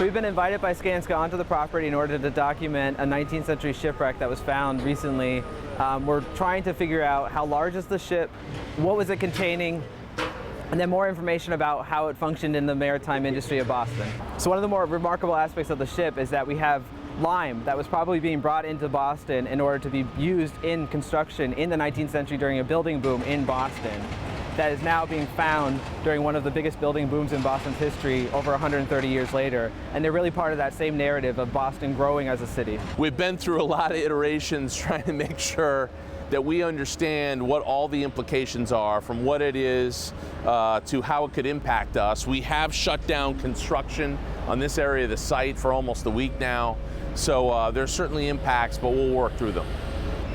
So we've been invited by Skanska onto the property in order to document a 19th century shipwreck that was found recently. We're trying to figure out how large is the ship, what was it containing, and then more information about how it functioned in the maritime industry of Boston. So one of the more remarkable aspects of the ship is that we have lime that was probably being brought into Boston in order to be used in construction in the 19th century during a building boom in Boston, that is now being found during one of the biggest building booms in Boston's history over 130 years later. And they're really part of that same narrative of Boston growing as a city. We've been through a lot of iterations trying to make sure that we understand what all the implications are, from what it is to how it could impact us. We have shut down construction on this area of the site for almost a week now. So there's certainly impacts, but we'll work through them.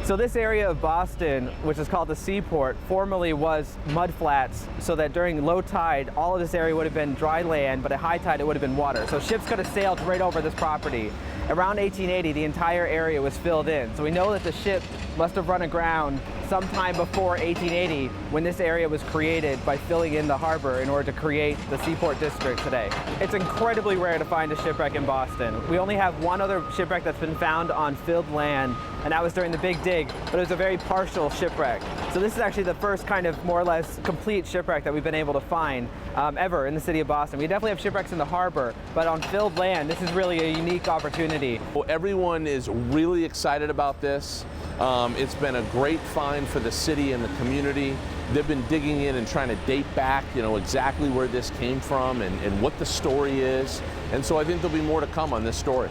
So this area of Boston, which is called the Seaport, formerly was mud flats, so that during low tide, all of this area would have been dry land, but at high tide, it would have been water. So ships could have sailed right over this property. Around 1880, the entire area was filled in. So we know that the ship must have run aground sometime before 1880, when this area was created by filling in the harbor in order to create the Seaport district today. It's incredibly rare to find a shipwreck in Boston. We only have one other shipwreck that's been found on filled land, and that was during the Big Dig, but it was a very partial shipwreck. So this is actually the first kind of more or less complete shipwreck that we've been able to find ever in the city of Boston. We definitely have shipwrecks in the harbor, but on filled land, this is really a unique opportunity. Well, everyone is really excited about this. It's been a great find for the city and the community. They've been digging in and trying to date back, exactly where this came from and what the story is. And so I think there'll be more to come on this story.